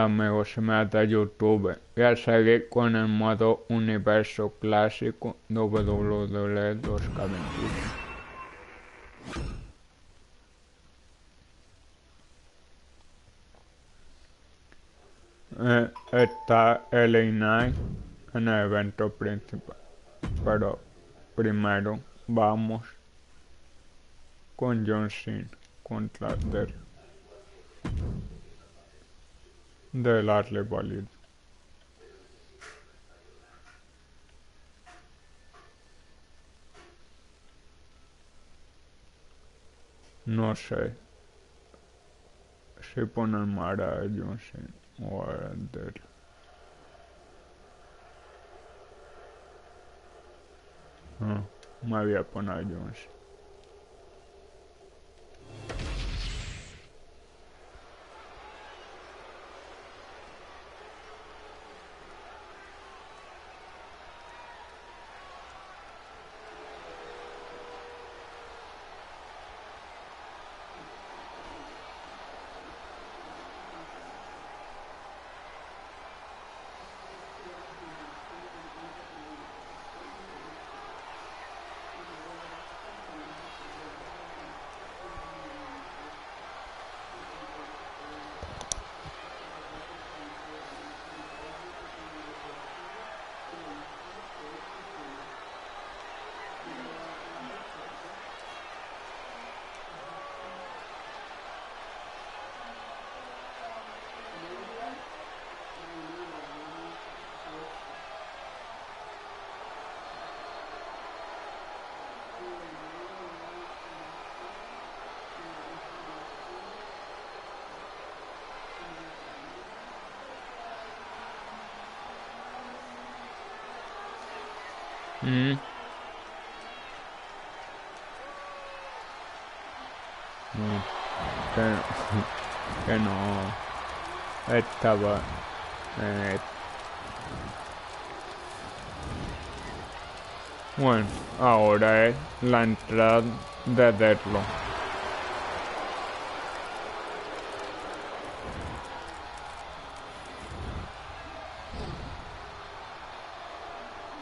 amigos, se me da YouTube. Voy a seguir con el modo universo clásico WWE 2K21. Está LA Knight en el evento principal, pero primero vamos con John Cena contra de la rivalidad. No sé si poner Mara a John Cena o a Del. No, me voy a poner a John Cena. No, que no estaba bueno, ahora es la entrada de Derlo.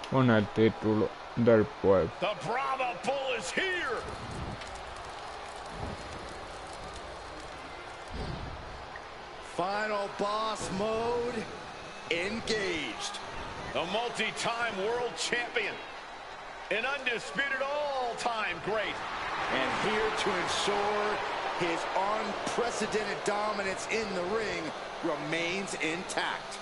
Con el título del pueblo. The Brahma Bull is here. Final boss mode engaged. The multi-time world champion. An undisputed all-time great. And here to ensure his unprecedented dominance in the ring remains intact.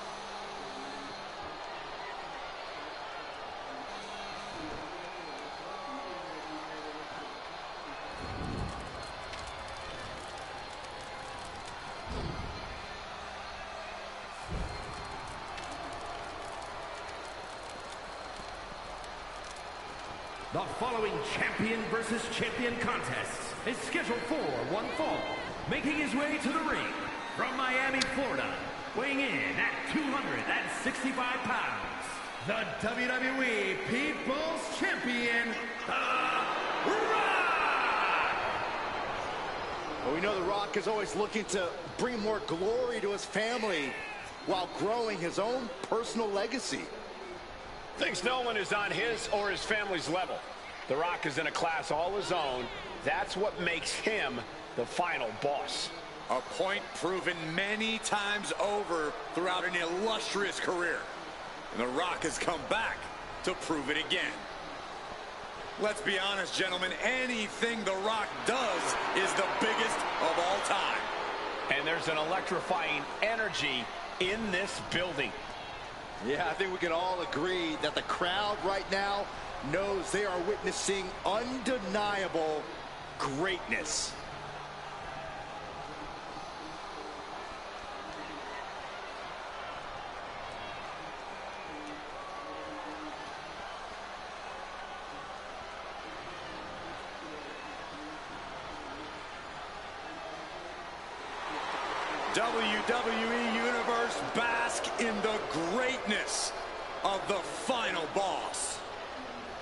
The following champion versus champion contest is scheduled for one fall. Making his way to the ring from Miami, Florida, weighing in at 265 pounds, the WWE People's Champion, The Rock! Well, we know The Rock is always looking to bring more glory to his family while growing his own personal legacy. Thinks no one is on his or his family's level. The Rock is in a class all his own. That's what makes him the final boss. A point proven many times over throughout an illustrious career. And The Rock has come back to prove it again. Let's be honest, gentlemen, anything The Rock does is the biggest of all time. And there's an electrifying energy in this building. Yeah, I think we can all agree that the crowd right now knows they are witnessing undeniable greatness. WWE Universe, bask in the greatness of the final boss.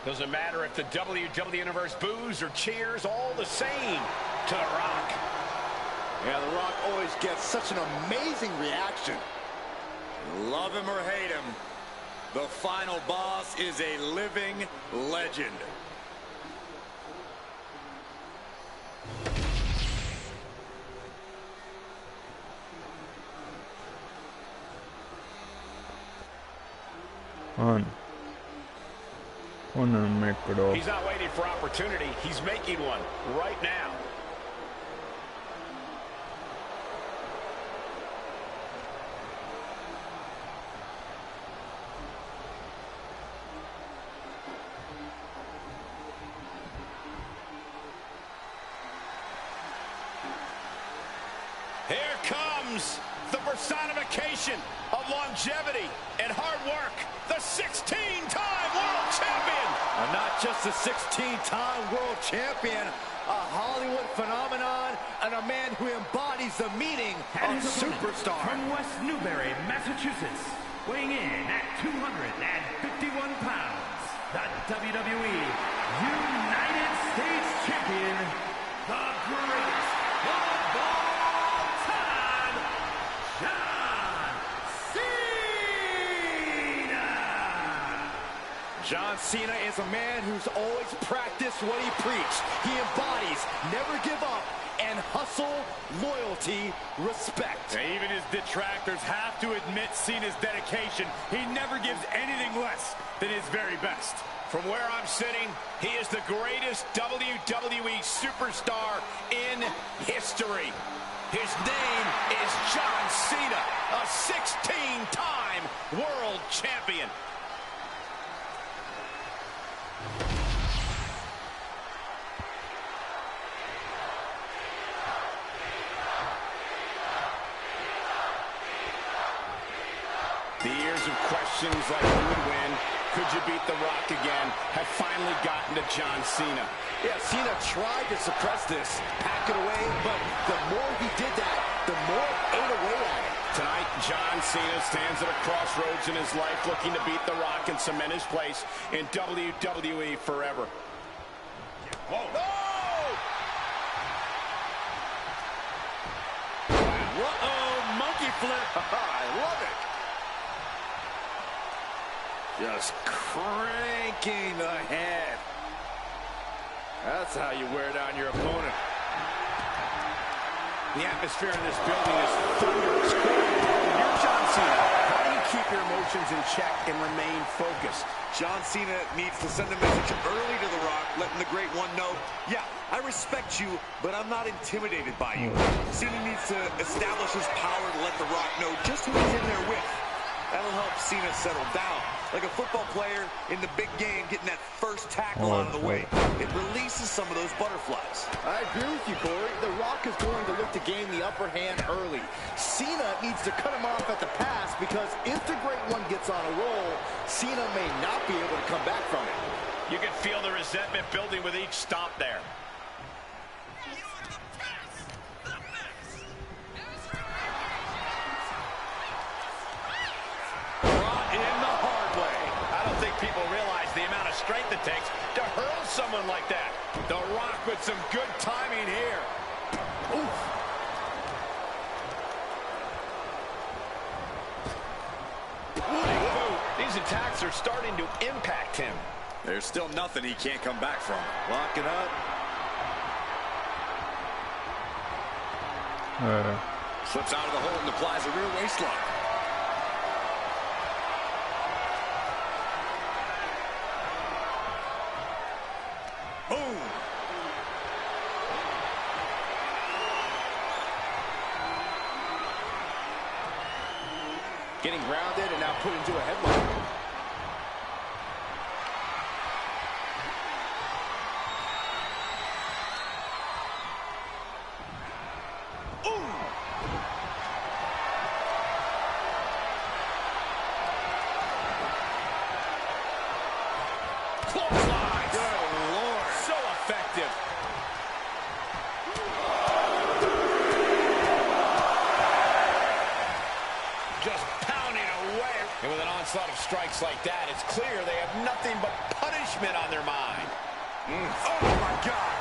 Doesn't matter if the WWE Universe boos or cheers, all the same to The Rock. Yeah, The Rock always gets such an amazing reaction. Love him or hate him, the final boss is a living legend. On el micro. He's not waiting for opportunity. He's making one right now. Here comes the personification of longevity and hard work, the 16-time world champion. Not just a 16-time world champion, a Hollywood phenomenon, and a man who embodies the meaning And of his opponent, superstar. from West Newbury, Massachusetts, weighing in at 251 pounds, the WWE United States Champion, the greatest of all time, John Cena! John Cena is a man who's always practiced what he preached. He embodies never give up and hustle, loyalty, respect. Now, even his detractors have to admit Cena's dedication. He never gives anything less than his very best. From where I'm sitting, he is the greatest WWE superstar in history. His name is John Cena, a 16-time world champion. The years of questions like who would win, could you beat The Rock again, have finally gotten to John Cena. Yeah, Cena tried to suppress this, pack it away, but the more he did that, the more it ate away at it. Tonight, John Cena stands at a crossroads in his life looking to beat The Rock and cement his place in WWE forever. Whoa. Uh-oh, monkey flip. I love it. Just cranking the head. That's how you wear down your opponent. The atmosphere in this building is thunderous. You're John Cena. How do you keep your emotions in check and remain focused? John Cena needs to send a message early to The Rock, letting the Great One know, yeah, I respect you, but I'm not intimidated by you. Cena needs to establish his power to let The Rock know just who he's in there with. That'll help Cena settle down. Like a football player in the big game getting that first tackle out of the way. It releases some of those butterflies. I agree with you, Corey. The Rock is going to look to gain the upper hand early. Cena needs to cut him off at the pass because if the Great One gets on a roll, Cena may not be able to come back from it. You can feel the resentment building with each stomp there. People realize the amount of strength it takes to hurl someone like that. The Rock with some good timing here. Oof. These attacks are starting to impact him. There's still nothing he can't come back from. Locking up. Slips out of the hole and applies a rear waist lock. Boom! Getting grounded and now put into a headlock. Strikes like that, it's clear they have nothing but punishment on their mind. Oh, my God.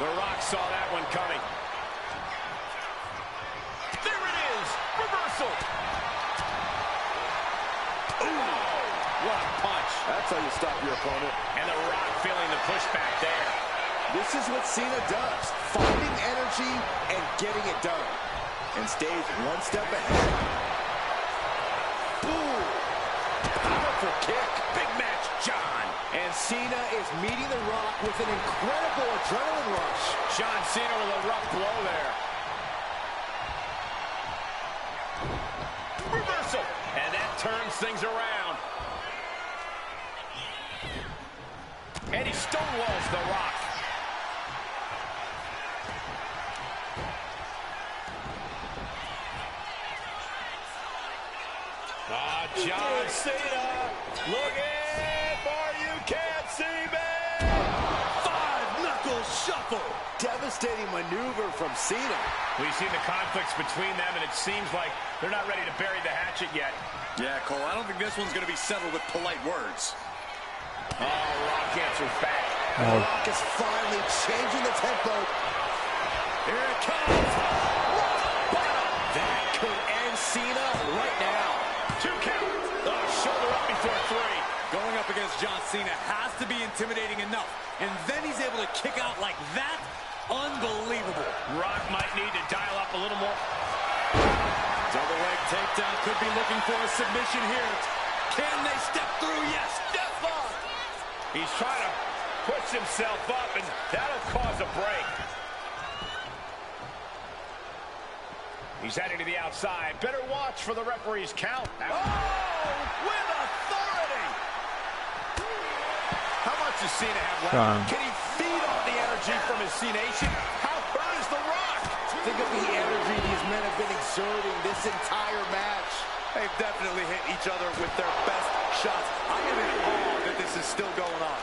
The Rock saw that one coming. There it is! Reversal! Ooh! What a punch. That's how you stop your opponent. And The Rock feeling the pushback there. This is what Cena does. Finding energy and getting it done. And stays one step ahead. Ooh! Powerful kick. Big match, John. And Cena is meeting The Rock with an incredible adrenaline rush. John Cena with a rough blow there. Reversal. And that turns things around. And he stonewalls The Rock. John Cena looking for you can't see me. Five-knuckle shuffle. Devastating maneuver from Cena. We've seen the conflicts between them, and it seems like they're not ready to bury the hatchet yet. Yeah, Cole, I don't think this one's going to be settled with polite words. Oh, Rock answers back. The Rock is finally changing the tempo. Here it comes. That could end Cena right now. 2 count. Shoulder up before 3. Going up against John Cena has to be intimidating enough. And then he's able to kick out like that. Unbelievable. Rock might need to dial up a little more. Double leg takedown. Could be looking for a submission here. Can they step through? Yes. Step on. He's trying to push himself up, and that'll cause a break. He's heading to the outside. Better watch for the referee's count. Oh, with authority. How much does Cena have left? Can he feed off the energy from his C-Nation? How hurt is The Rock? Think of the energy these men have been exerting this entire match. They've definitely hit each other with their best shots. I am in awe that this is still going on.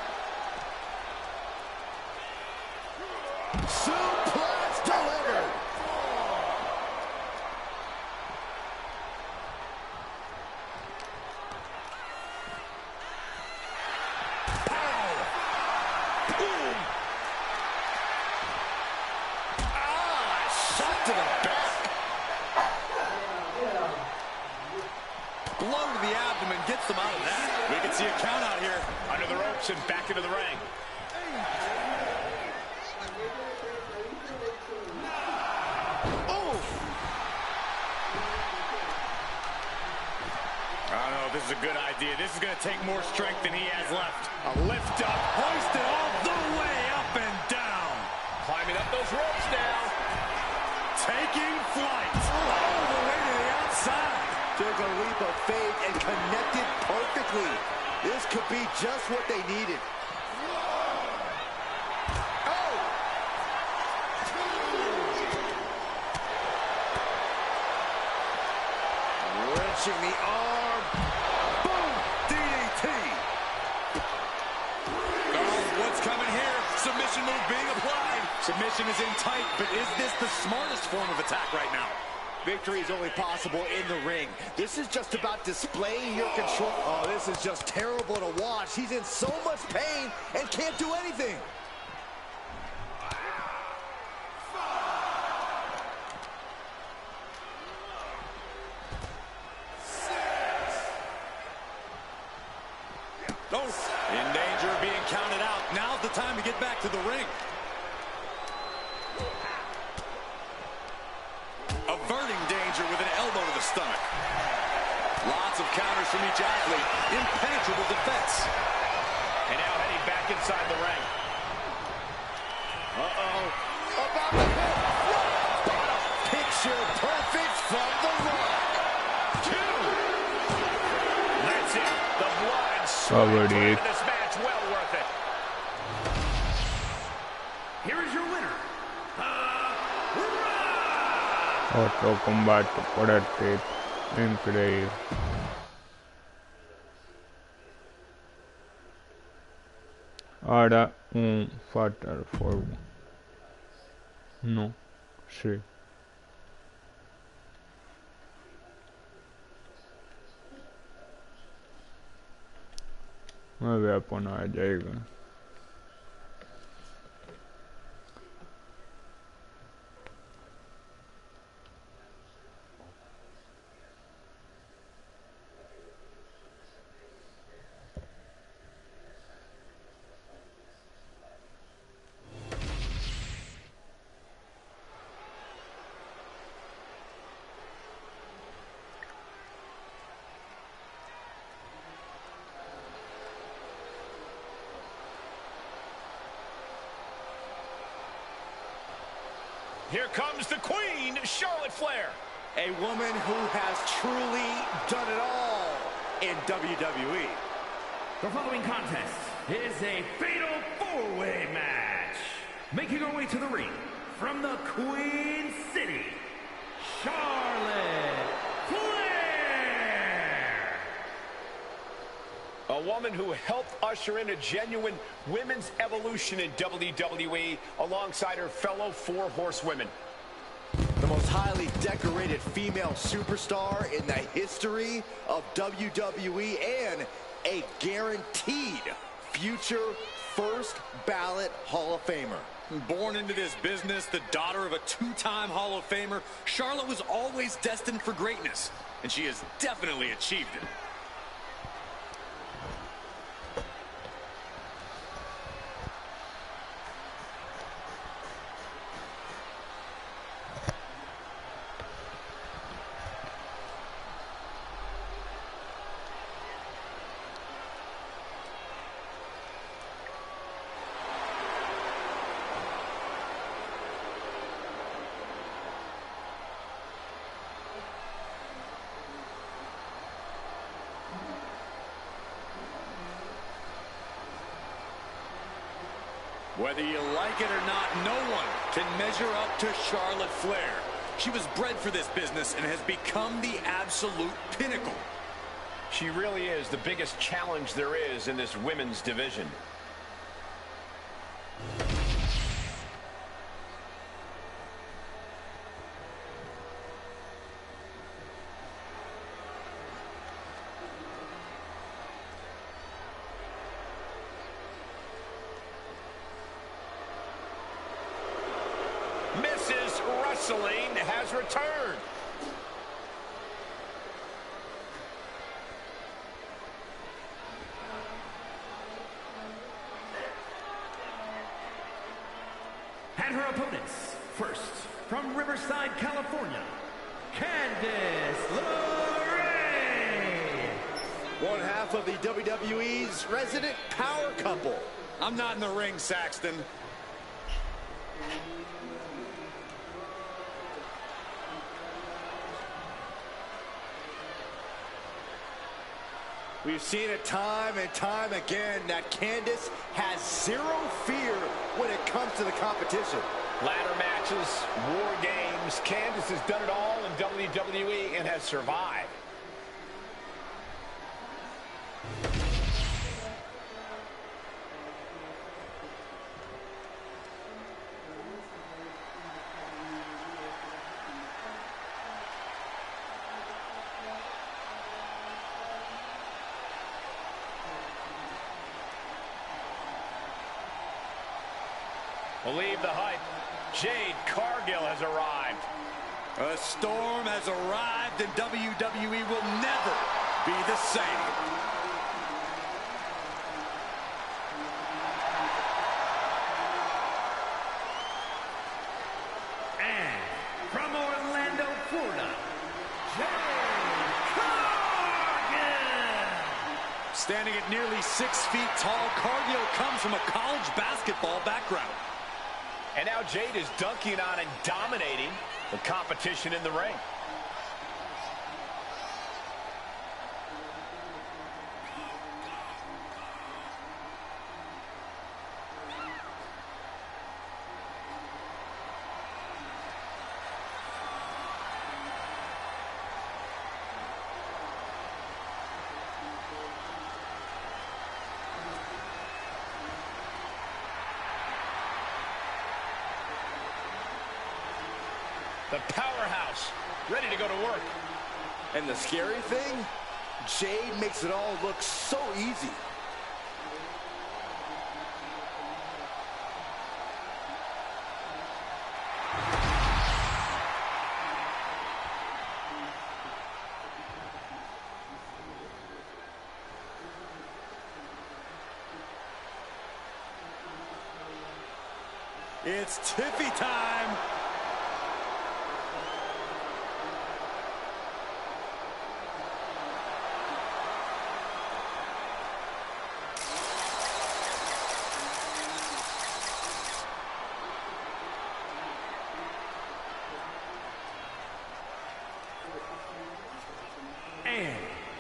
Suplex delivered. To the back. Blow to the abdomen gets them out of that. We can see a count out here. Under the ropes and back into the ring. Oh! I don't know if this is a good idea. This is going to take more strength than he has left. A lift up. Hoisted all the way up and down. Climbing up those ropes now. Taking flight all the way to the outside. Took a leap of faith and connected perfectly. This could be just what they needed. Oh! Wrenching the arm. Boom! DDT. Oh, what's coming here? Submission move being applied. Submission is in tight, but is this the smartest form of attack right now? Victory is only possible in the ring. This is just about displaying your control. Oh, this is just terrible to watch. He's in so much pain and can't do anything. Oh, in danger of being counted out. Now's the time to get back to the ring. Averting danger with an elbow to the stomach. Lots of counters from each athlete. Impenetrable defense. And now heading back inside the ring. Uh-oh. About to hit. Picture perfect from The Rock. 2. That's it. The blood Covered it. this match well worth it. Here is your winner, Otro combate por el tip. Increíble. Ahora un Fatal 4. No, sí. Me voy a poner a Jagan. Here comes the Queen, Charlotte Flair. A woman who has truly done it all in WWE. The following contest is a fatal four-way match. Making her way to the ring from the Queen City, Charlotte Flair. A woman who helped usher in a genuine women's evolution in WWE alongside her fellow four horsewomen. The most highly decorated female superstar in the history of WWE and a guaranteed future first ballot Hall of Famer. Born into this business, the daughter of a two-time Hall of Famer, Charlotte was always destined for greatness, and she has definitely achieved it. Whether you like it or not, no one can measure up to Charlotte Flair. She was bred for this business and has become the absolute pinnacle. She really is the biggest challenge there is in this women's division. Mrs. Wrestling has returned. And her opponents, first, from Riverside, California, Candice LeRae. One half of the WWE's resident power couple. I'm not in the ring, Saxton. We've seen it time and time again that Candice has zero fear when it comes to the competition. Ladder matches, war games. Candice has done it all in WWE and has survived. Believe the hype. Jade Cargill has arrived. A storm has arrived and WWE will never be the same. And from Orlando, Florida, Jade Cargill. Standing at nearly 6 feet tall, Cargill comes from a college basketball background. And now Jade is dunking on and dominating the competition in the ring. The powerhouse, ready to go to work. And the scary thing, Jade makes it all look so easy. It's Tiffy time.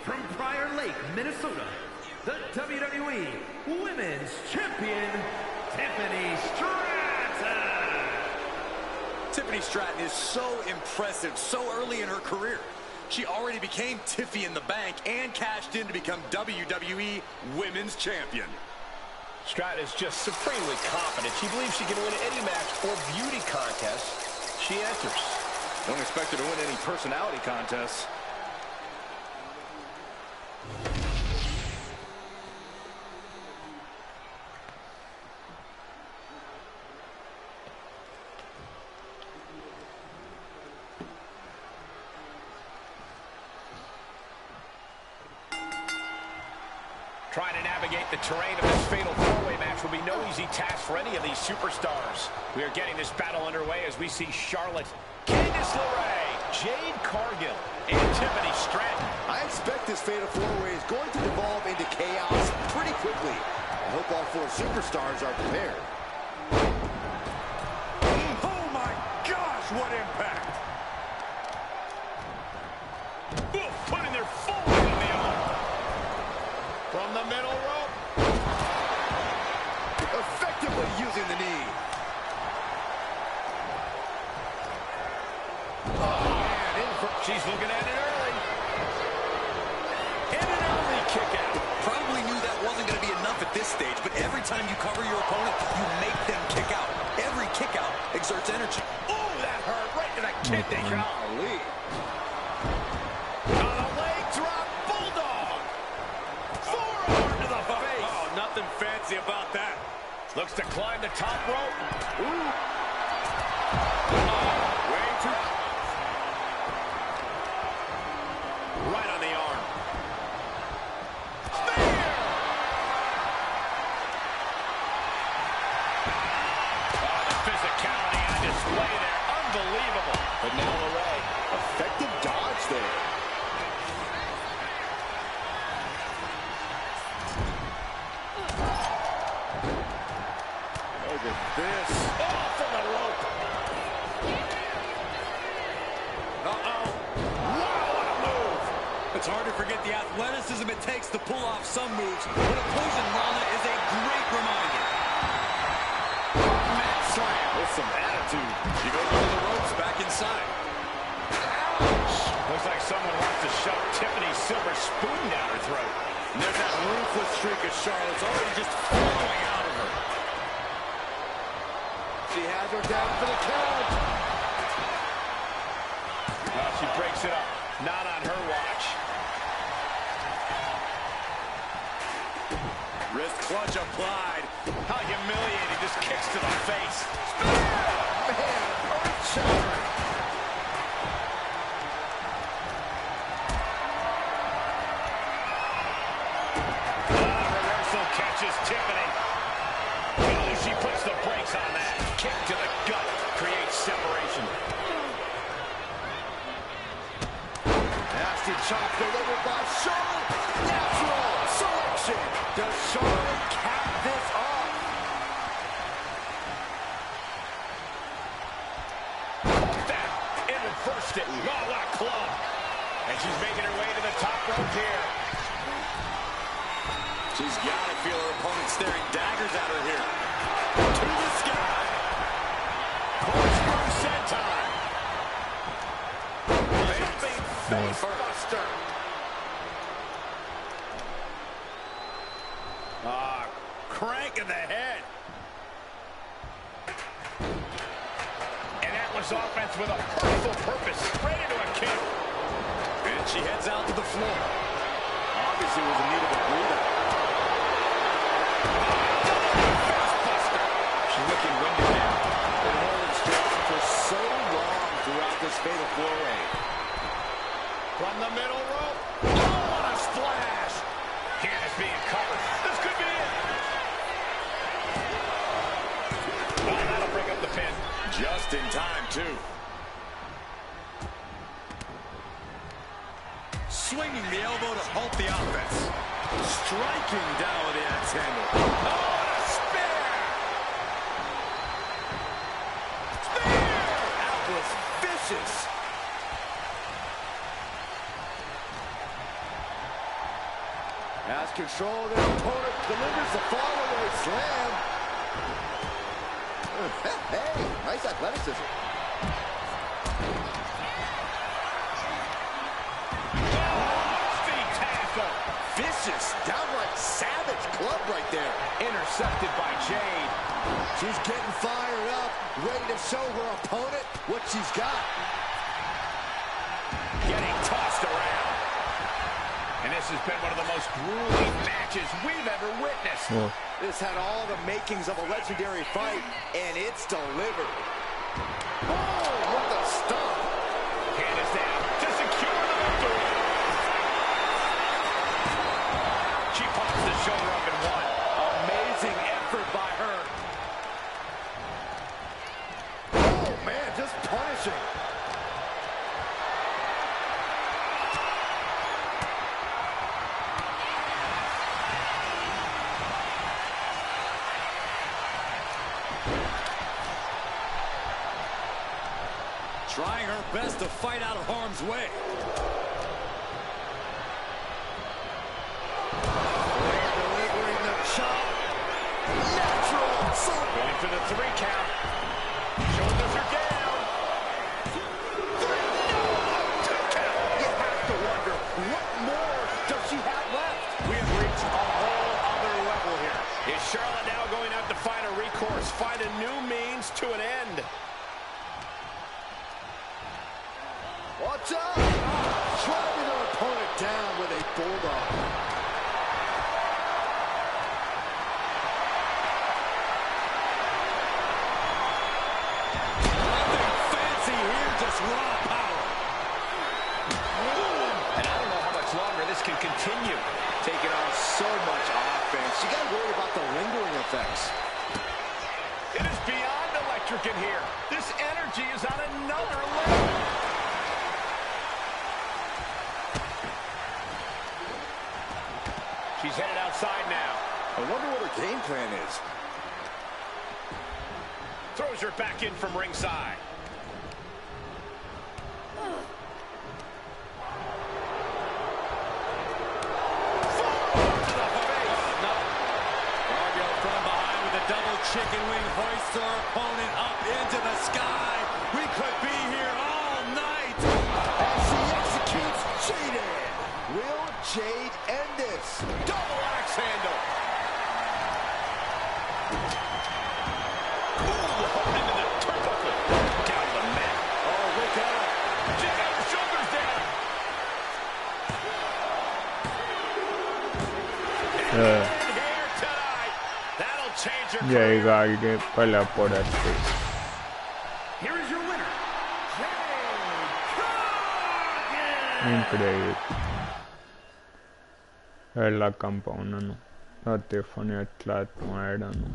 from Prior Lake, Minnesota, the WWE Women's Champion, Tiffany Stratton. Tiffany Stratton is so impressive so early in her career. She already became Tiffy in the Bank and cashed in to become WWE Women's Champion. Stratton is just supremely confident. She believes she can win any match or beauty contest she enters. Don't expect her to win any personality contests. Trying to navigate the terrain of this fatal four-way match will be no easy task for any of these superstars. We are getting this battle underway as we see Charlotte, Candice LeRae, Jade Cargill, and Tiffany Stratton. I expect this fatal four-way is going to devolve into chaos pretty quickly. I hope all four superstars are prepared. Oh my gosh, what impact! Ooh, putting their full weight on the arm. From the middle rope. Effectively using the knee. She's looking at it early. And an early kick out. Probably knew that wasn't going to be enough at this stage, but every time you cover your opponent, you make them kick out. Every kick out exerts energy. Oh, that hurt right to the kidney. Golly. On a leg drop, bulldog. Forearm to the face. Oh, nothing fancy about that. Looks to climb the top rope. Ooh. Way too. Right on the arm. Spear! Oh, the physicality on display there. Unbelievable. But now LeRae. Effective dodge there. Look at this. Oh, from the rope. Uh-oh. Wow, what a move. It's hard to forget the athleticism it takes to pull off some moves, but opposing Lana is a great reminder. Mat slam with some attitude. She goes under the ropes, back inside. Looks like someone wants to shove Tiffany's silver spoon down her throat. And there's that ruthless streak of Charlotte's already just flowing out of her. She has her down for the count. Well, she breaks it up. Not on her watch. Wrist clutch applied. How humiliating. Just kicks to the face. Man, earth-shattering. Reversal catches Tiffany. Oh, she puts the brakes on that. Kick to the gut creates separation. Nasty chop delivered by Charlotte. Natural selection. Does Charlotte cap this off? That and reversed it. Oh, what a club. And she's making her way to the top rope here. She's got to feel her opponent staring daggers at her here. To the sky. Corkscrew senton. Jumping face buster. Crank in the head. And that was offense with a hurtful purpose. Straight into a kick. And she heads out to the floor. Obviously was in need of a breather. Facebuster. She's looking winded now. Been holding strong for so long throughout this fatal four-way. From the middle rope. Oh, what a splash. Candice being covered. This could be it. Oh, that'll bring up the pin. Just in time, too. Swinging the elbow to halt the offense. Striking down with the axe handle. Oh, what a spear. Spear. That was vicious. Has control of their opponent, delivers the fall-away slam. Hey, nice athleticism. Feet tackle. Vicious, downright savage club right there. Intercepted by Jade. She's getting fired up, ready to show her opponent what she's got. Getting tossed around. And this has been one of the most grueling matches we've ever witnessed. Oh. This had all the makings of a legendary fight, and it's delivered. Oh, what a stomp. Hand is down to secure the victory. She pops the shoulder up and one. Amazing effort by her. Oh, man, just punishing. Trying her best to fight out of harm's way. Delivering the chop. Natural. Going for the 3 count. Shoulders are down. 3. No, 2 count. You have to wonder, what more does she have left? We have reached a whole other level here. Is Charlotte now going to have to find a recourse, find a new means to an end? Watch out! Driving their opponent down with a bulldog. Nothing fancy here, just raw power. And I don't know how much longer this can continue. Taking on so much offense. You got to worry about the lingering effects. It is beyond electric in here. This energy is on another level. She's headed outside now. I wonder what her game plan is. Throws her back in from ringside. Chicken wing hoists our opponent up into the sky. We could be here all night. As she executes Jade. Will Jade end this? Double axe handle. Ooh, into the turnbuckle. Down to the mat. Oh, look at her. She got her shoulders down. Llega alguien pelea por aquí. Here is your winner, Increíble. Es la campana, ¿no? La Tiffany es la era, ¿no?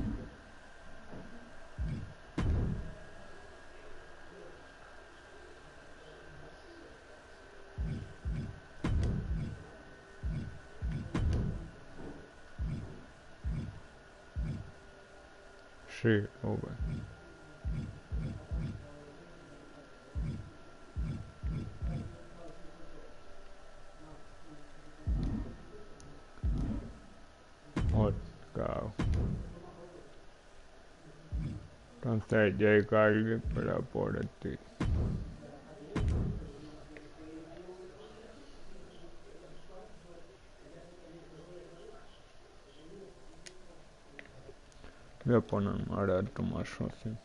Sí, over. Let's go. Entonces llega alguien para por ti. Voy a poner ahora otro más fácil.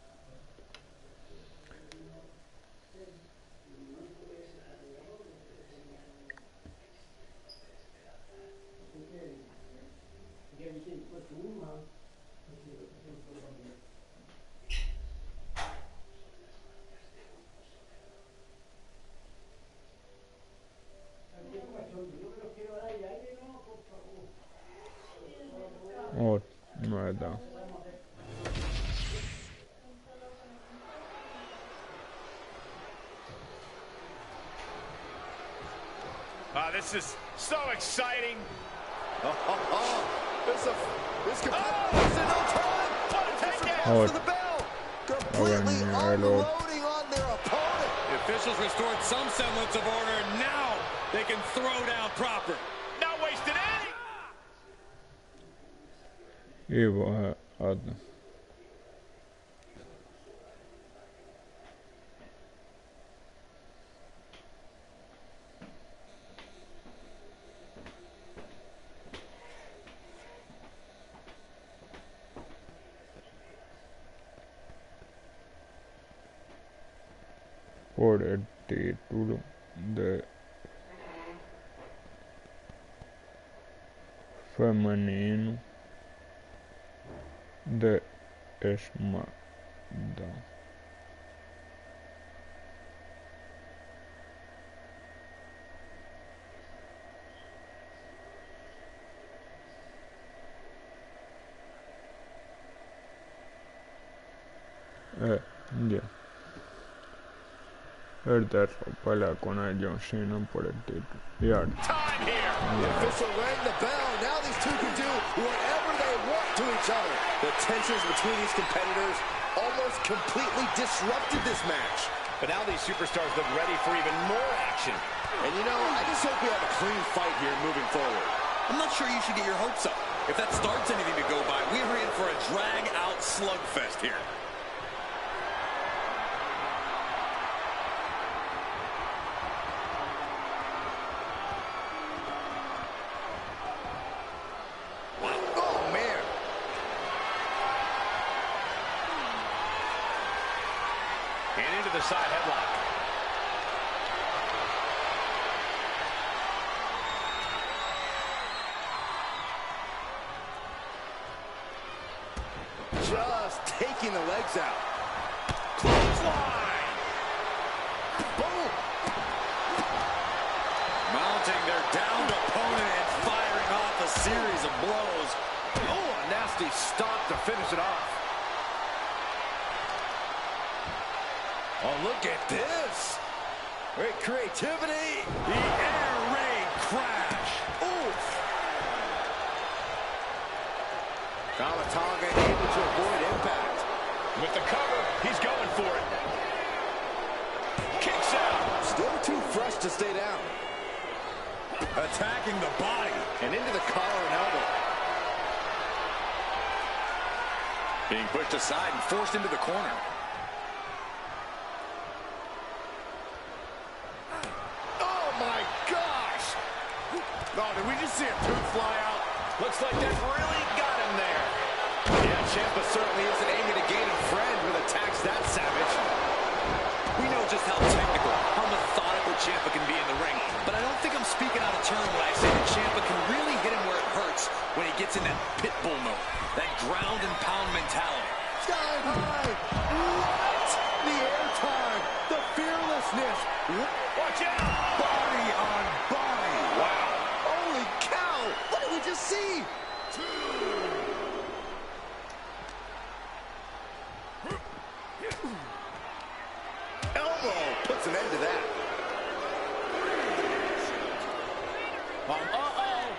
Oh, no es da. This is so exciting. This could this is no time. Oh, To the bell. Completely unloading on their opponent. The officials restored some semblance of order. Now they can throw down proper. Not wasted any. y vos por el título de femenino de SmackDown. Ya. El tercer pelea con el John Cena por el título. Y ahora. Time here. The official rang the bell. Now these two can do whatever they want to each other. The tensions between these competitors almost completely disrupted this match. But now these superstars look ready for even more action. And you know, I just hope we have a clean fight here moving forward. I'm not sure you should get your hopes up. If that starts anything to go by, we are in for a drag-out slugfest here. Oh, man. And into the side headlock. Just taking the legs out. Clothesline. Boom. Mounting their downed opponent and firing off a series of blows. Oh, a nasty stop to finish it off. Oh, look at this. Great creativity. The air raid crash. Oof. Kamatonga able to avoid impact. With the cover, he's going for it. Kicks out. Still too fresh to stay down. Attacking the body. And into the collar and elbow. Being pushed aside and forced into the corner. Oh, my gosh. Oh, did we just see a tooth fly out? Looks like that really got him there. Yeah, Ciampa certainly isn't aiming to gain a friend with attacks that savage. We know just how technical, how methodical Ciampa can be in the ring, but I don't think I'm speaking out of turn when I say that Ciampa can really hit him where it hurts when he gets in that pit bull mode, that ground and pound mentality. Sky high. What? The airtime. The fearlessness. Watch out. Body on body. Wow. Holy cow. What did we just see? Elbow puts an end to that. Uh-oh.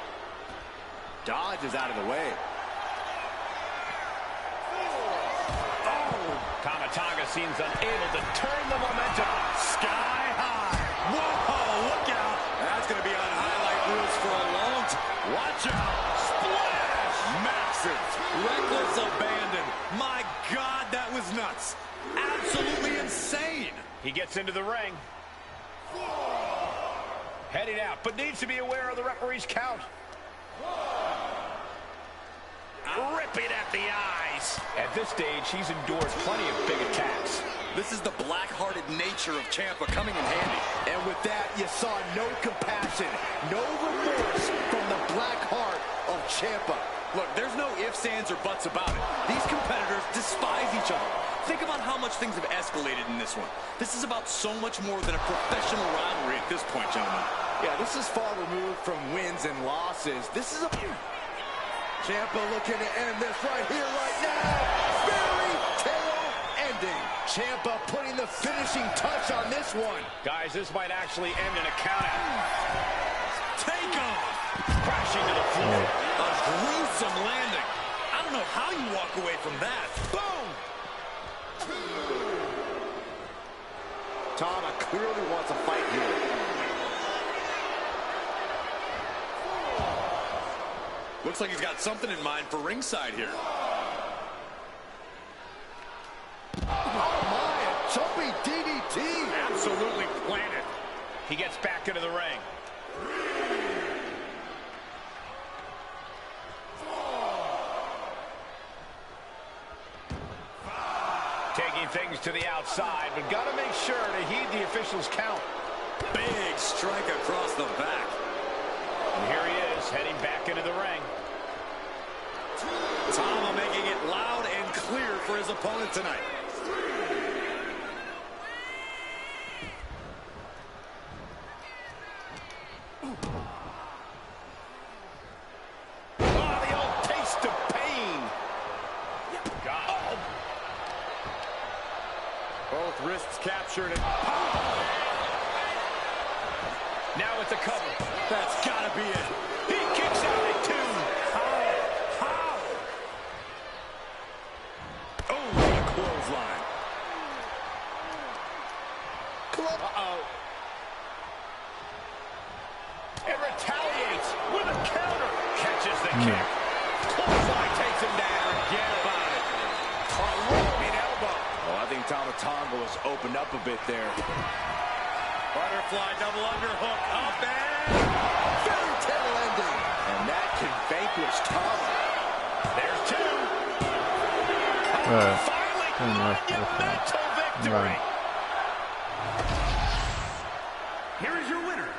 Dodge is out of the way. Kamatonga seems unable to turn the momentum. Sky high. Whoa, look out. That's going to be on highlight reels for a long time. Watch out. Splash. Massive. Reckless abandon. My God, that was nuts. Absolutely insane. He gets into the ring. Heading out, but needs to be aware of the referee's count. Ripping at the eyes. At this stage, he's endured plenty of big attacks. This is the black-hearted nature of Ciampa coming in handy. And with that, you saw no compassion, no remorse from the black heart of Ciampa. Look, there's no ifs, ands, or buts about it. These competitors despise each other. Think about how much things have escalated in this one. This is about so much more than a professional rivalry at this point, gentlemen. Yeah, this is far removed from wins and losses. This is a... Ciampa looking to end this right here, right now. Fairy tale ending. Ciampa putting the finishing touch on this one. Guys, this might actually end in a countout. Take off. Crashing to the floor. A gruesome landing. I don't know how you walk away from that. Boom! Tama clearly wants a fight here. Looks like he's got something in mind for ringside here. Oh my, a jumping DDT. Absolutely planted. He gets back into the ring. Taking things to the outside, but got to make sure to heed the official's count. Big strike across the back. And here he is, heading back into the ring. Tama making it loud and clear for his opponent tonight. Oh, the old taste of pain. God. Both wrists captured and Now with the cover. That's gotta be it. He kicks out at 2. How? Oh, what a clothesline. Uh-oh. And retaliates with a counter. Catches the kick. Clothesline takes him down. Forget about it. A rolling elbow. I think Tama Tonga was opened up a bit there. Butterfly double underhook up and Fairy tale ending. And that can vanquish Tama. There's 2. Finally, monumental victory. Here is your winner,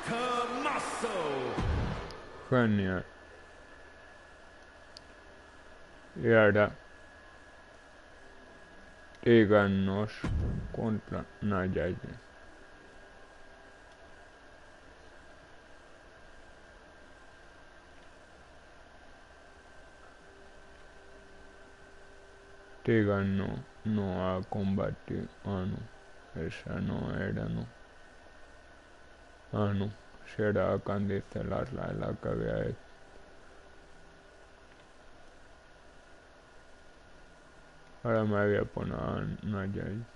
Tommaso. Genial. Jäädä díganos contra Nayaya. Díganos no ha combatido. Ah, no. Esa no era, no. Ah, no. Será cancelarla la que había hecho. Ahora me voy a poner a Nayaya.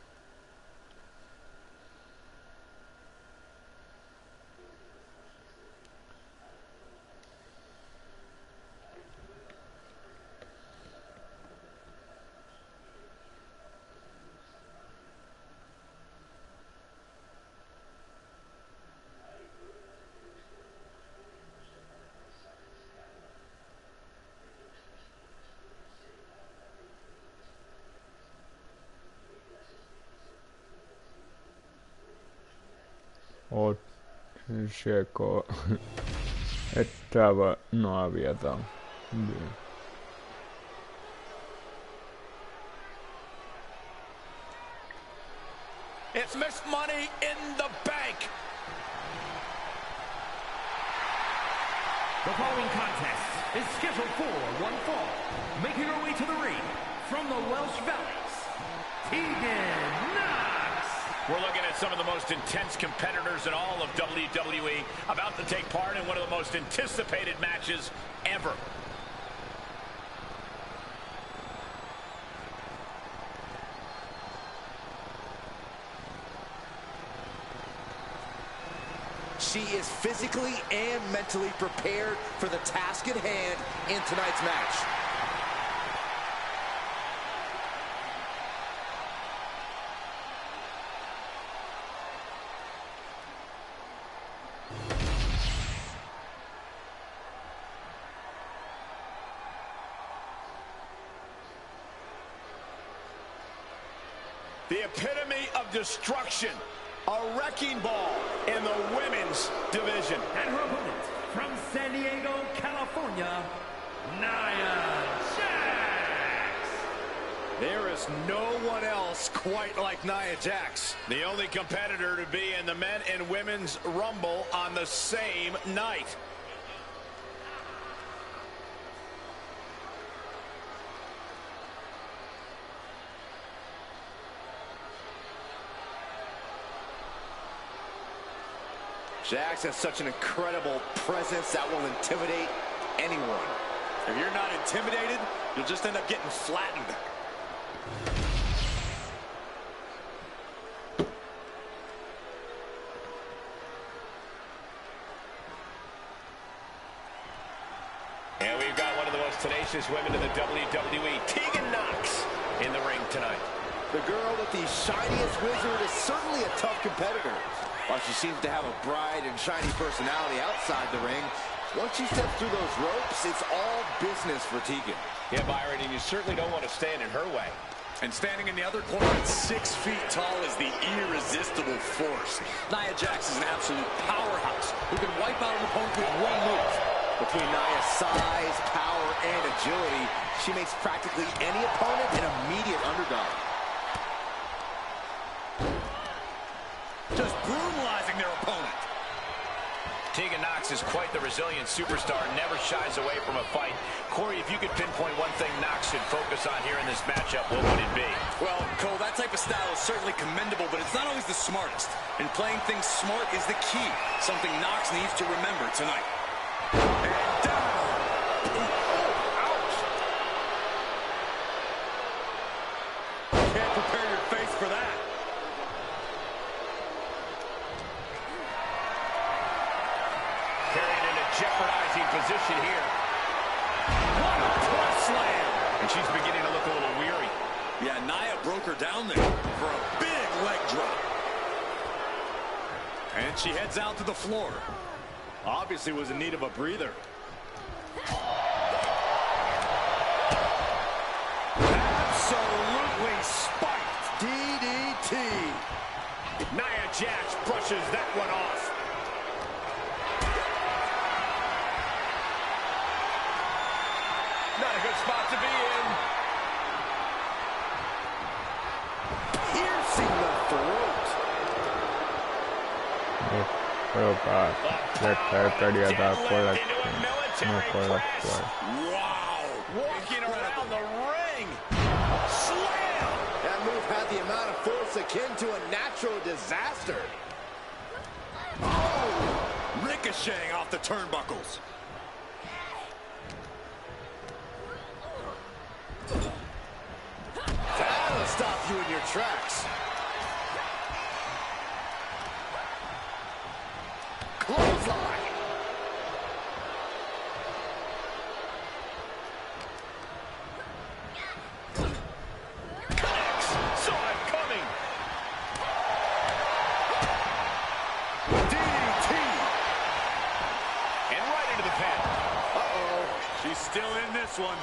O seco estaba, no había dado. Bien. It's Miss Money in the Bank. The following contest is scheduled for one fall. Making her way to the ring from the Welsh Valleys, Tegan Knox. We're looking at some of the most intense competitors in all of WWE about to take part in one of the most anticipated matches ever. She is physically and mentally prepared for the task at hand in tonight's match. The epitome of destruction, a wrecking ball in the women's division. And her opponent from San Diego, California, Nia Jax. there is no one else quite like Nia Jax. The only competitor to be in the men and women's rumble on the same night. Jax has such an incredible presence that will intimidate anyone. If you're not intimidated, you'll just end up getting flattened. And tenacious women in the WWE. Tegan Knox in the ring tonight. The girl with the shiniest wizard is certainly a tough competitor. While she seems to have a bright and shiny personality outside the ring, once she steps through those ropes, it's all business for Tegan. Yeah, Byron, and you certainly don't want to stand in her way. And standing in the other corner at 6 feet tall is the irresistible force. Nia Jax is an absolute powerhouse who can wipe out an opponent with one move. Between Nia's size, power, and agility, she makes practically any opponent an immediate underdog. Just brutalizing their opponent. Tegan Knox is quite the resilient superstar, never shies away from a fight. Corey, if you could pinpoint one thing Knox should focus on here in this matchup, what would it be? Well, Cole, that type of style is certainly commendable, but it's not always the smartest. And playing things smart is the key, something Knox needs to remember tonight. And down. Ouch. Can't prepare your face for that. Carried in a jeopardizing position here. What a press slam! And she's beginning to look a little weary. Yeah, Nia broke her down there for a big leg drop. And she heads out to the floor. Obviously was in need of a breather. Absolutely spiked. DDT. Nia Jax brushes that one off. Not a good spot to be in. Piercing the throat. Creo que le quería dar no colector. Wow! Walking around the ring. Slam! That move had the amount of force akin to a natural disaster. Oh! Ricocheting off the turnbuckles. That'll stop you in your tracks. Clothesline. Connects. Saw it coming. DDT. And right into the pin. Uh-oh. She's still in this one.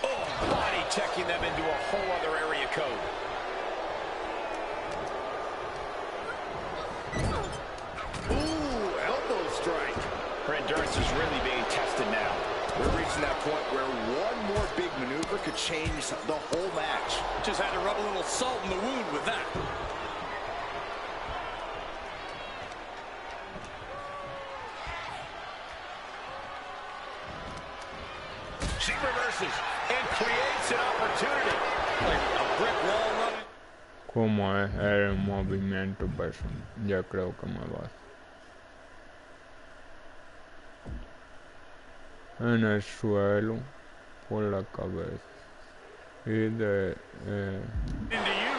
Oh, body checking them into a whole other area code. Ooh, elbow strike. Her endurance is really being tested now. We're reaching that point where one more big maneuver could change the whole match. Just had to rub a little salt in the wound with that. She reverses and creates an opportunity. Like a brick wall running. ¿Cómo es el movimiento? Pues ya creo que me va. En el suelo, por la cabeza. Y de... Into you.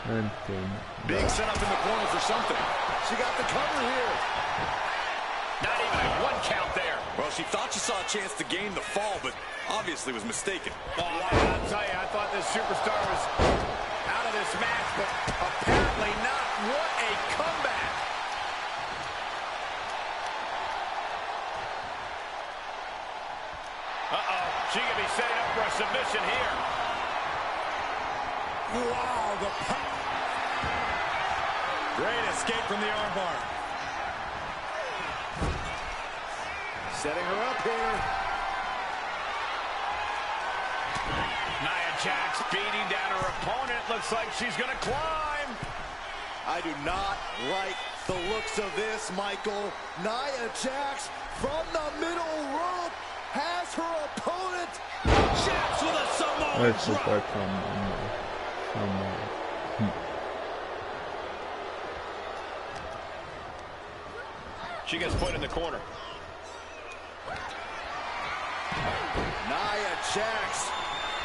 Entiendo. Big setup in the corner for something. She got the cover here. Not even a one count there. Well, she thought she saw a chance to gain the fall, but obviously was mistaken. Oh, I'll tell you, I thought this superstar was out of this match, but apparently not. What a comeback. Uh-oh, she could be setting up for a submission here. Wow, the great escape from the armbar. Setting her up here. Nia Jax beating down her opponent. Looks like she's going to climb. I do not like the looks of this, Michael. Nia Jax from the middle rope has her opponent. Jax with a Samoan Eso fue drop. como... She gets put in the corner. Nia Jax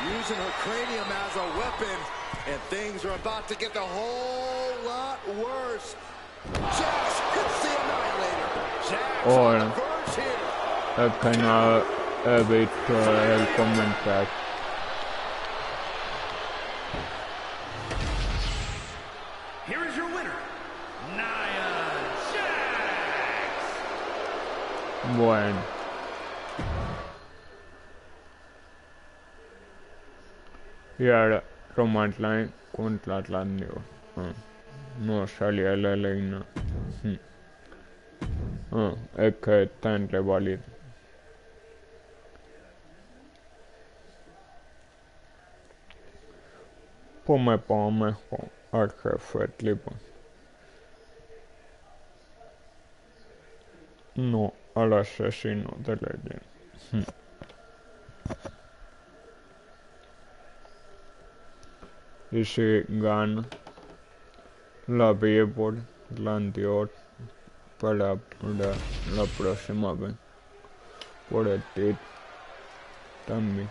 using her cranium as a weapon, and things are about to get a whole lot worse. Jax hits the Annihilator. Jax on the verge here. es que no he visto el comentario. Here is your winner, Nia Jax. Bueno. Y ahora Roman Reigns contra Atlantis. No salía la ley. Es que está en rivalidad. Pues me pongo mejor al jefe tipo. No al asesino de leyenda. Y si gana la Billboard, la anterior, para la próxima vez. Por el título también.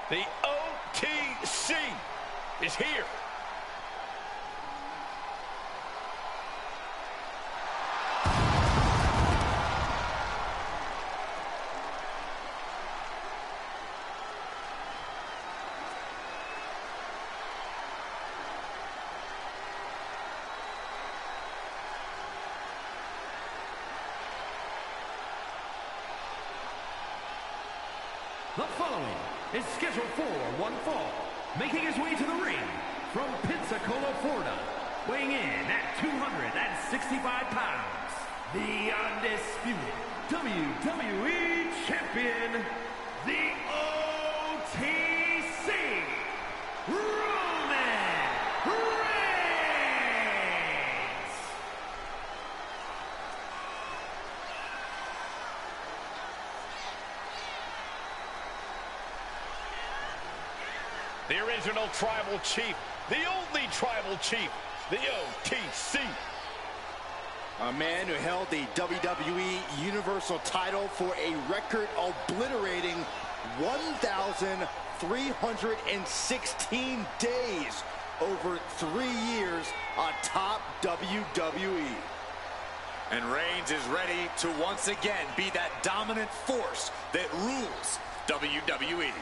The OTC is here. The following is scheduled for one fall, making his way to the ring from Pensacola, Florida, weighing in at 265 pounds, the undisputed WWE Champion, the OTC, Roman Reigns! The original tribal chief, the only tribal chief, the OTC. A man who held the WWE Universal title for a record obliterating 1,316 days over 3 years atop WWE. And Reigns is ready to once again be that dominant force that rules WWE.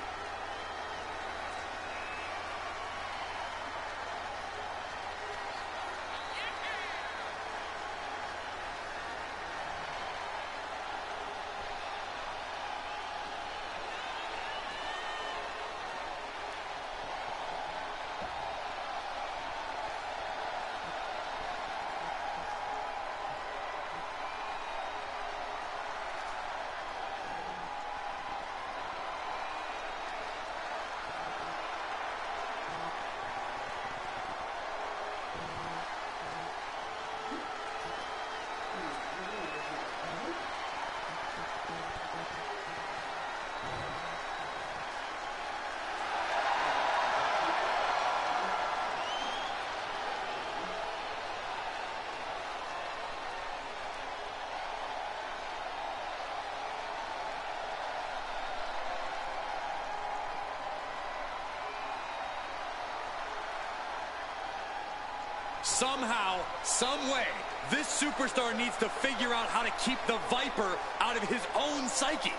Somehow, some way, this superstar needs to figure out how to keep the Viper out of his own psyche.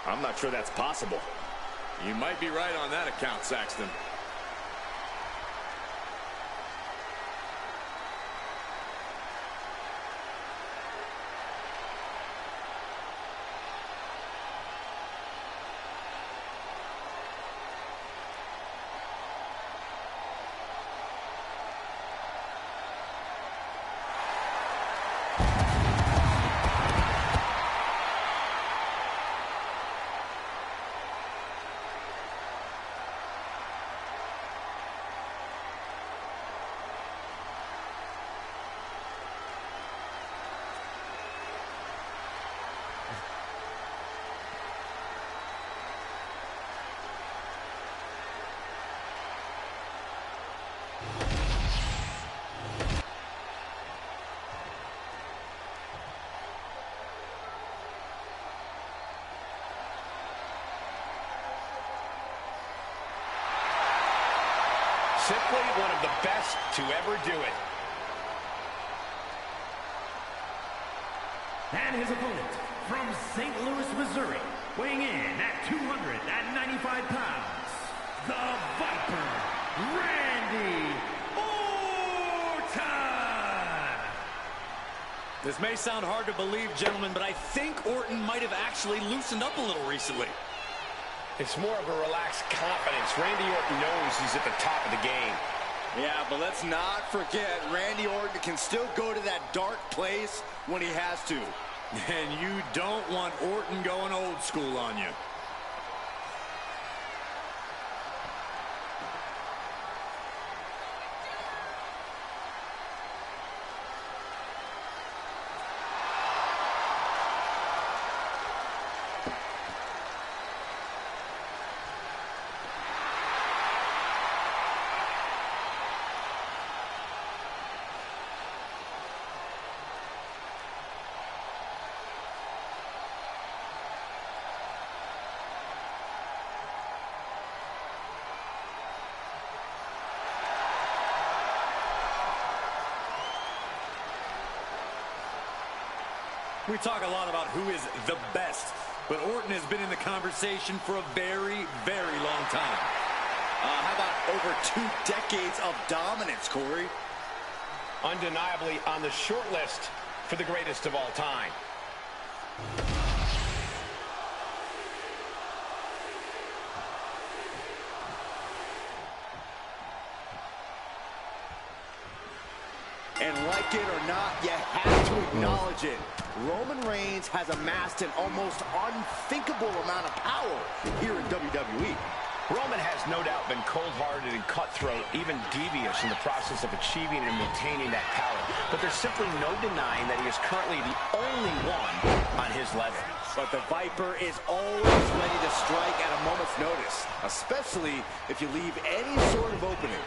I'm not sure that's possible. You might be right on that account, Saxton. Simply one of the best to ever do it. And his opponent, from St. Louis, Missouri, weighing in at 295 pounds, the Viper, Randy Orton! This may sound hard to believe, gentlemen, but I think Orton might have actually loosened up a little recently. It's more of a relaxed confidence. Randy Orton knows he's at the top of the game. Yeah, but let's not forget, Randy Orton can still go to that dark place when he has to. And you don't want Orton going old school on you. We talk a lot about who is the best, but Orton has been in the conversation for a very, very long time. How about over 2 decades of dominance, Corey? Undeniably on the short list for the greatest of all time. And like it or not, you have to acknowledge it. Roman Reigns has amassed an almost unthinkable amount of power here in WWE. Roman has no doubt been cold-hearted and cutthroat, even devious in the process of achieving and maintaining that power. But there's simply no denying that he is currently the only one on his level. But the Viper is always ready to strike at a moment's notice, especially if you leave any sort of opening.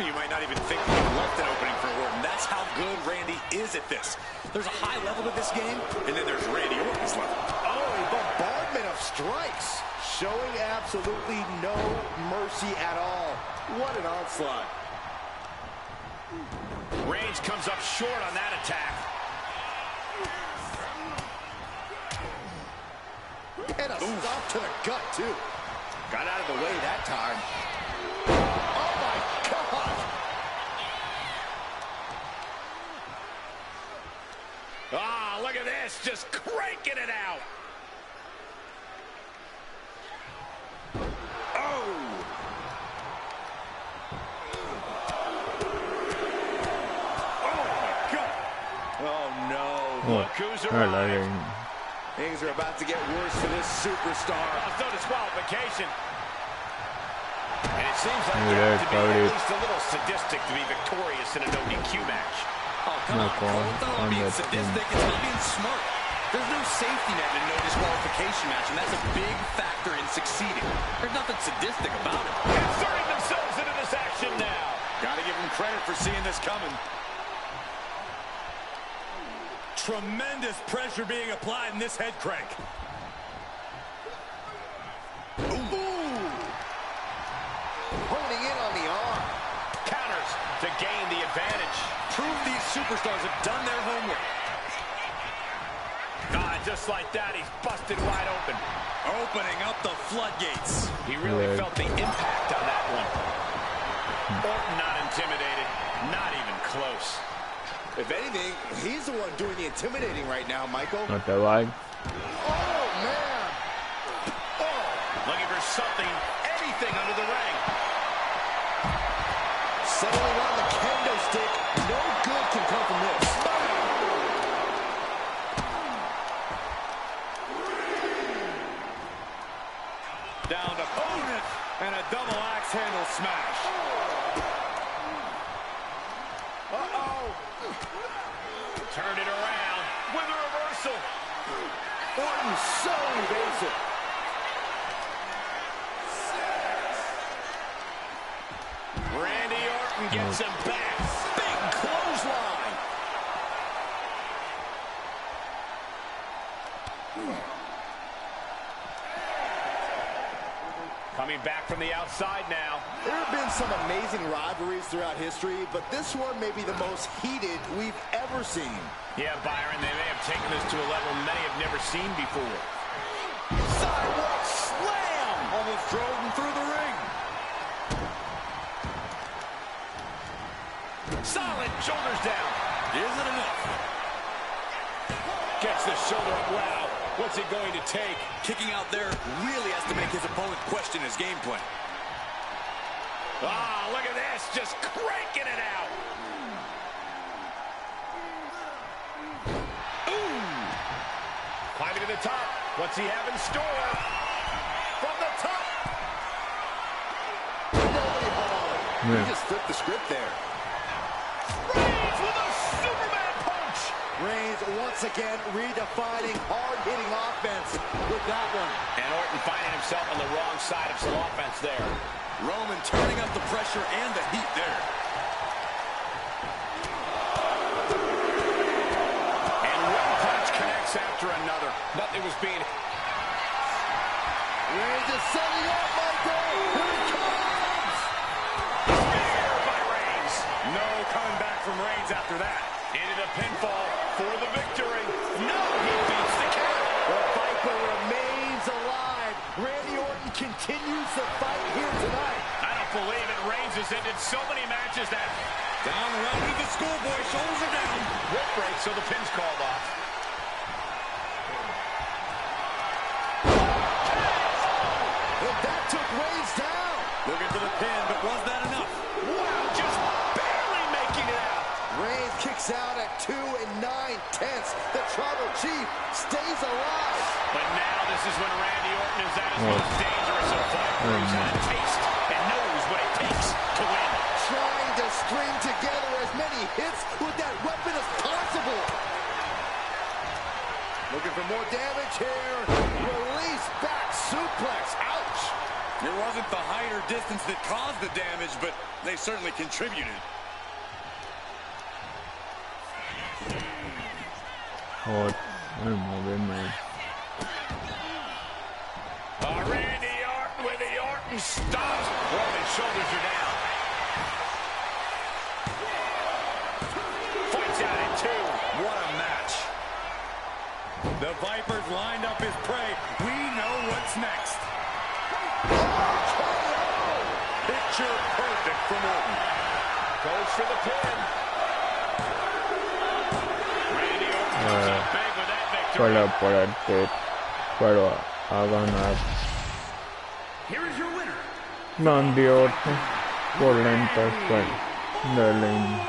You might not even think he left an opening for Orton. That's how good Randy is at this. There's a high level to this game, and then there's Randy Orton's level. Oh, a bombardment of strikes, showing absolutely no mercy at all. What an onslaught. Reigns comes up short on that attack. And a stop to the gut, too. Got out of the way that time. Ah, look at this, just cranking it out. Oh! Oh, my God. Oh, no. Look who's arrived. Things are about to get worse for this superstar. Oh, no disqualification. And it seems like you have to be at least a little sadistic to be victorious in a no DQ match. Oh, come on, Cole. It's not about being sadistic. It's about being smart. There's no safety net in a no disqualification match, and that's a big factor in succeeding. There's nothing sadistic about it. Inserting themselves into this action now. Got to give them credit for seeing this coming. Tremendous pressure being applied in this head crank. Honing in on the arm. Counters to gain the advantage. Prove these superstars have done their homework. Ah, just like that, he's busted wide open. Opening up the floodgates. He really felt the impact on that one. Orton not intimidated, not even close. If anything, he's the one doing the intimidating right now, Michael. Not that wide. Oh, man. Oh. Looking for something, anything under the ring. Settling on the kendo stick. No good can come from this. Down to opponent and a double axe handle smash. Uh-oh. Turned it around with a reversal. Orton so evasive. Randy Orton gets him back. Big clothesline. Coming back from the outside now. There have been some amazing rivalries throughout history, but this one may be the most heated we've ever seen. Yeah, Byron, they may have taken this to a level many have never seen before. Sidewalk slam! Almost drove him through the ring. Solid shoulders down. Isn't enough. Gets the shoulder up. Wow. What's it going to take? Kicking out there really has to make his opponent question his game plan. Ah, look at this. Just cranking it out. Ooh. Climbing to the top. What's he have in store? From the top. Nobody home. He just flipped the script there. Reigns with a Superman punch. Reigns once again redefining hard-hitting offense with that one. And Orton finding himself on the wrong side of some offense there. Roman turning up the pressure and the heat there. And one punch connects after another. Nothing was being... Reigns is setting up, Michael. Here it comes. Spear by Reigns. No coming back from Reigns after that. Into the pinfall for the victory. No, he beats the count. The Viper remains alive. Randy Orton continues the fight here tonight. I don't believe it. Reigns has ended so many matches that... Down around to the schoolboy. Shoulders are down. Whip break, so the pin's called off. And that took Reigns down. Looking for the pin, but was that enough? Wow, just barely making it out. Reigns kicks out at 2 9/10. The Tribal Chief stays alive. But now this is when Randy Orton is at his most dangerous of fighters. He's had a taste and knows what it takes to win. Trying to string together as many hits with that weapon as possible. Looking for more damage here. Release back suplex. Ouch. It wasn't the height or distance that caused the damage, but they certainly contributed. Hot. I'm moving, man. Randy Orton with the Orton stops. Roman's shoulders are down. Fights out at 2. What a match. The Vipers lined up his prey. We know what's next. Picture perfect from Orton. Goes for the pin. Randy Orton comes up big with that victory. Pero a ganar Here is your winner. Randy Orton por la interfaz de Lane.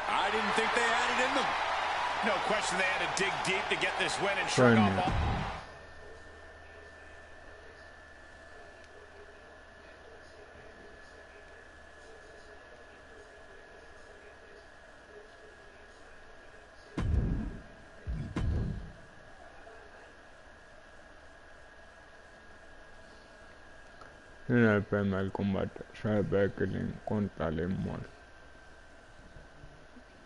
I didn't think they had it in them. No question they had to dig deep to get this win and shrug off all... En el primer combate se ve que Lane contra Lemon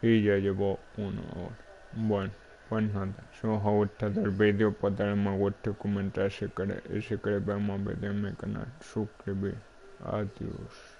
y ya llevó 1 hora. Bueno, pues nada, si os ha gustado el vídeo pues darle me gusta y comentar si queréis, y si queréis ver más vídeos en mi canal, suscribir. Adiós.